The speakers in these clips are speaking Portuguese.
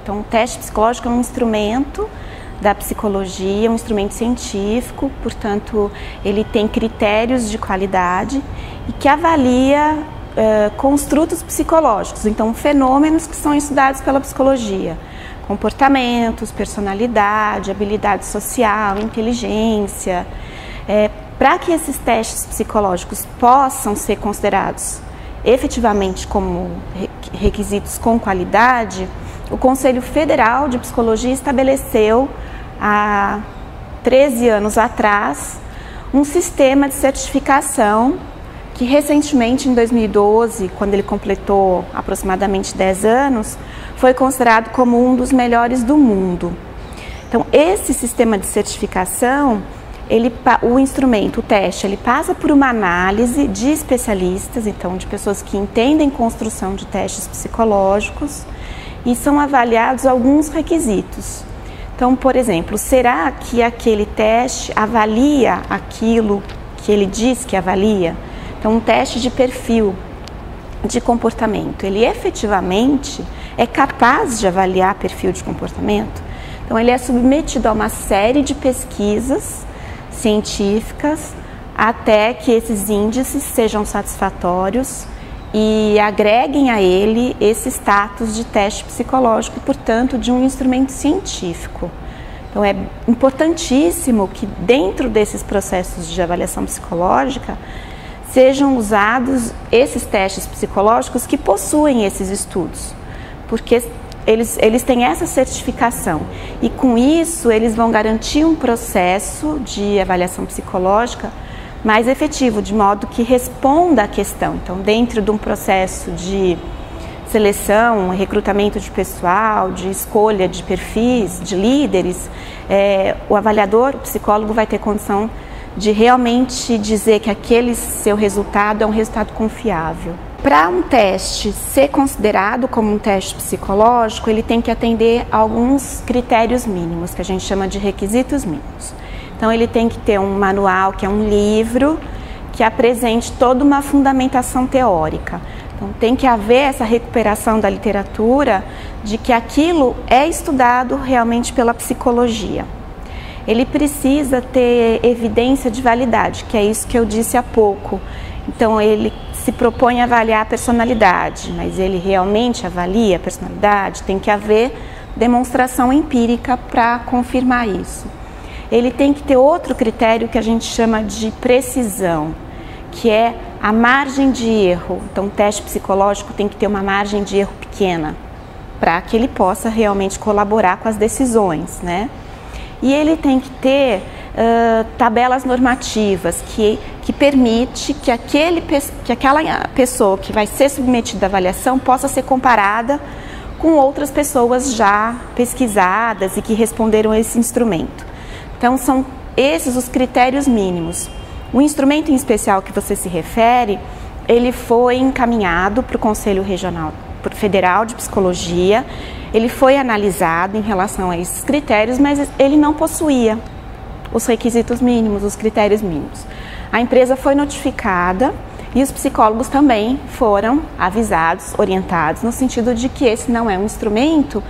Então, o teste psicológico é um instrumento da psicologia, um instrumento científico, portanto, ele tem critérios de qualidade e que avalia construtos psicológicos, então fenômenos que são estudados pela psicologia, comportamentos, personalidade, habilidade social, inteligência. Para que esses testes psicológicos possam ser considerados efetivamente como requisitos com qualidade, o Conselho Federal de Psicologia estabeleceu há 13 anos atrás um sistema de certificação que recentemente, em 2012, quando ele completou aproximadamente 10 anos, foi considerado como um dos melhores do mundo. Então, esse sistema de certificação, o instrumento, o teste, ele passa por uma análise de especialistas, então de pessoas que entendem construção de testes psicológicos, e são avaliados alguns requisitos. Então, por exemplo, será que aquele teste avalia aquilo que ele diz que avalia? Então, um teste de perfil de comportamento, ele efetivamente é capaz de avaliar perfil de comportamento? Então, ele é submetido a uma série de pesquisas científicas até que esses índices sejam satisfatórios e agreguem a ele esse status de teste psicológico, portanto, de um instrumento científico. Então, é importantíssimo que dentro desses processos de avaliação psicológica sejam usados esses testes psicológicos que possuem esses estudos, porque eles têm essa certificação e com isso eles vão garantir um processo de avaliação psicológica mais efetivo, de modo que responda à questão. Então, dentro de um processo de seleção, recrutamento de pessoal, de escolha de perfis, de líderes, o avaliador, o psicólogo vai ter condição de realmente dizer que aquele seu resultado é um resultado confiável. Para um teste ser considerado como um teste psicológico, ele tem que atender a alguns critérios mínimos, que a gente chama de requisitos mínimos. Então, ele tem que ter um manual, que é um livro, que apresente toda uma fundamentação teórica. Então, tem que haver essa recuperação da literatura de que aquilo é estudado realmente pela psicologia. Ele precisa ter evidência de validade, que é isso que eu disse há pouco. Então, ele se propõe a avaliar a personalidade, mas ele realmente avalia a personalidade? Tem que haver demonstração empírica para confirmar isso. Ele tem que ter outro critério que a gente chama de precisão, que é a margem de erro. Então, o teste psicológico tem que ter uma margem de erro pequena, para que ele possa realmente colaborar com as decisões, né? E ele tem que ter tabelas normativas que permite que aquela pessoa que vai ser submetida à avaliação possa ser comparada com outras pessoas já pesquisadas e que responderam a esse instrumento. Então, são esses os critérios mínimos. O instrumento em especial que você se refere, ele foi encaminhado para o Conselho Federal de Psicologia. Ele foi analisado em relação a esses critérios, mas ele não possuía os requisitos mínimos, os critérios mínimos. A empresa foi notificada e os psicólogos também foram avisados, orientados, no sentido de que esse não é um instrumento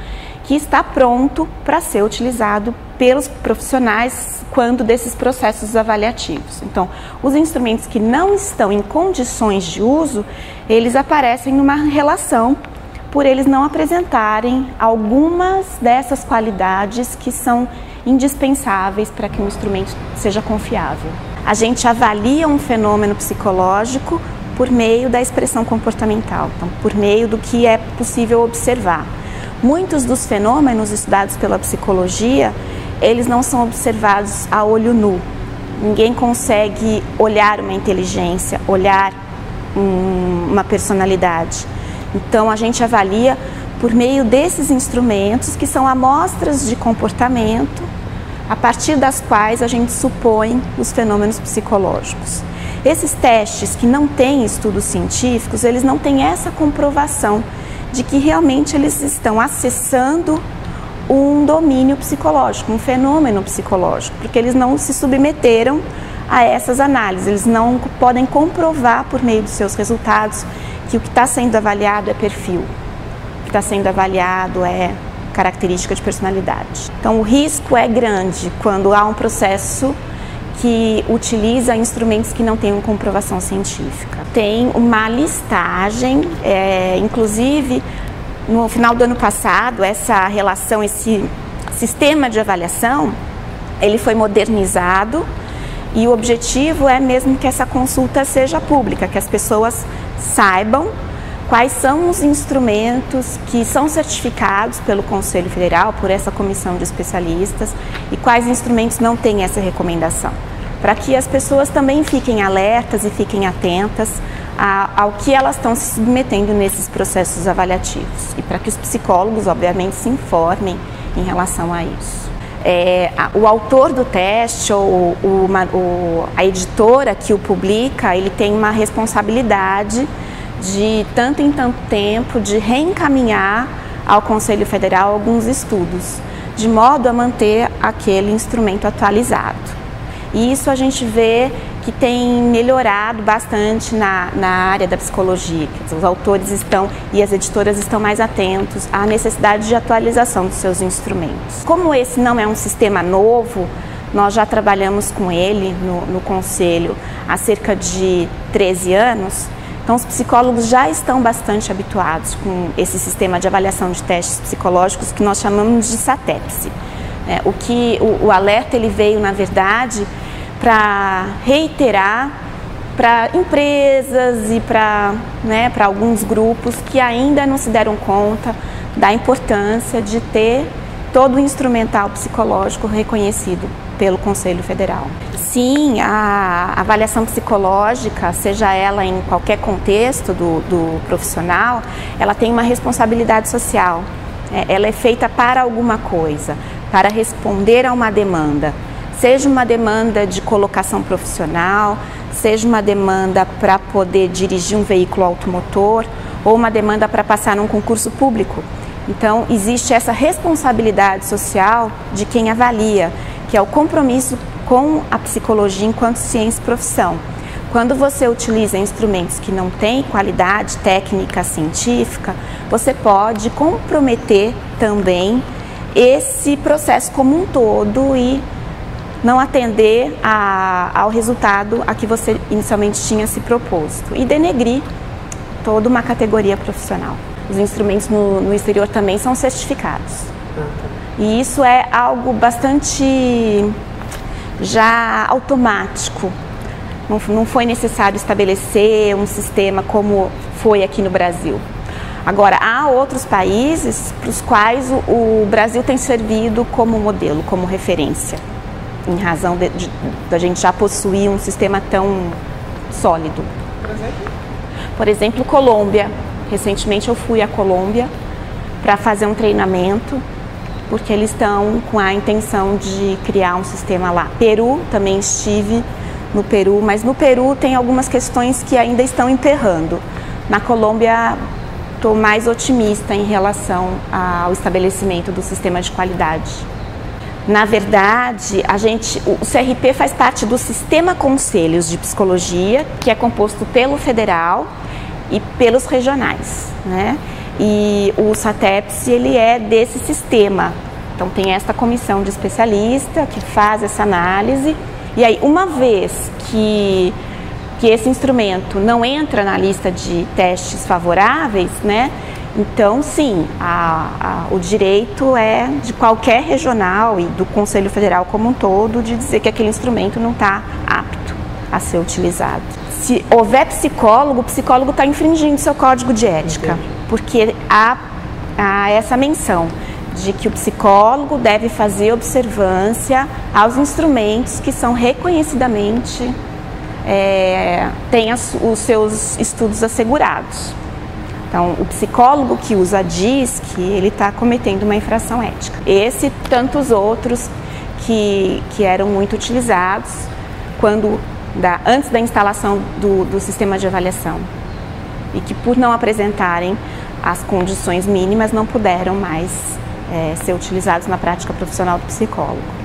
que está pronto para ser utilizado pelos profissionais quando desses processos avaliativos. Então, os instrumentos que não estão em condições de uso, eles aparecem numa relação por eles não apresentarem algumas dessas qualidades que são indispensáveis para que um instrumento seja confiável. A gente avalia um fenômeno psicológico por meio da expressão comportamental, então, por meio do que é possível observar. Muitos dos fenômenos estudados pela psicologia, eles não são observados a olho nu. Ninguém consegue olhar uma inteligência, olhar uma personalidade. Então, a gente avalia por meio desses instrumentos, que são amostras de comportamento, a partir das quais a gente supõe os fenômenos psicológicos. Esses testes que não têm estudos científicos, eles não têm essa comprovação de que realmente eles estão acessando um domínio psicológico, um fenômeno psicológico, porque eles não se submeteram a essas análises, eles não podem comprovar por meio dos seus resultados que o que está sendo avaliado é perfil, o que está sendo avaliado é característica de personalidade. Então, o risco é grande quando há um processo que utiliza instrumentos que não têm uma comprovação científica. Tem uma listagem, inclusive, no final do ano passado, essa relação, esse sistema de avaliação, ele foi modernizado e o objetivo é mesmo que essa consulta seja pública, que as pessoas saibam quais são os instrumentos que são certificados pelo Conselho Federal, por essa comissão de especialistas, e quais instrumentos não têm essa recomendação, para que as pessoas também fiquem alertas e fiquem atentas ao que elas estão se submetendo nesses processos avaliativos, e para que os psicólogos, obviamente, se informem em relação a isso. O autor do teste ou a editora que o publica, ele tem uma responsabilidade de tanto em tanto tempo de reencaminhar ao Conselho Federal alguns estudos, de modo a manter aquele instrumento atualizado. E isso a gente vê que tem melhorado bastante na área da psicologia. Os autores e as editoras estão mais atentos à necessidade de atualização dos seus instrumentos. Como esse não é um sistema novo, nós já trabalhamos com ele no Conselho há cerca de 13 anos, então os psicólogos já estão bastante habituados com esse sistema de avaliação de testes psicológicos que nós chamamos de SATEPS. O alerta ele veio, na verdade, para reiterar para empresas e para alguns grupos que ainda não se deram conta da importância de ter todo o instrumental psicológico reconhecido pelo Conselho Federal. Sim, a avaliação psicológica, seja ela em qualquer contexto do profissional, ela tem uma responsabilidade social. Ela é feita para alguma coisa, para responder a uma demanda. Seja uma demanda de colocação profissional, seja uma demanda para poder dirigir um veículo automotor ou uma demanda para passar num concurso público. Então, existe essa responsabilidade social de quem avalia, que é o compromisso com a psicologia enquanto ciência e profissão. Quando você utiliza instrumentos que não têm qualidade técnica científica, você pode comprometer também esse processo como um todo e não atender ao resultado a que você inicialmente tinha se proposto e denegrir toda uma categoria profissional. Os instrumentos no exterior também são certificados. E isso é algo bastante já automático. Não foi necessário estabelecer um sistema como foi aqui no Brasil. Agora, há outros países para os quais o Brasil tem servido como modelo, como referência, em razão da gente já possuir um sistema tão sólido. Por exemplo, Colômbia. Recentemente eu fui à Colômbia para fazer um treinamento, porque eles estão com a intenção de criar um sistema lá. Peru, também estive no Peru, mas no Peru tem algumas questões que ainda estão emperrando. Na Colômbia, estou mais otimista em relação ao estabelecimento do sistema de qualidade. Na verdade, o CRP faz parte do Sistema Conselhos de Psicologia, que é composto pelo federal e pelos regionais, né? E o SATEPS, ele é desse sistema. Então tem esta comissão de especialista que faz essa análise, e aí uma vez que esse instrumento não entra na lista de testes favoráveis, né? Então sim, o direito é de qualquer regional e do Conselho Federal como um todo de dizer que aquele instrumento não está apto a ser utilizado. Se houver psicólogo, o psicólogo está infringindo seu código de ética, porque há essa menção de que o psicólogo deve fazer observância aos instrumentos que são reconhecidamente, têm os seus estudos assegurados. Então, o psicólogo que usa a DISC, ele está cometendo uma infração ética. Esse e tantos outros que eram muito utilizados antes da instalação do sistema de avaliação e que, por não apresentarem as condições mínimas, não puderam mais ser utilizados na prática profissional do psicólogo.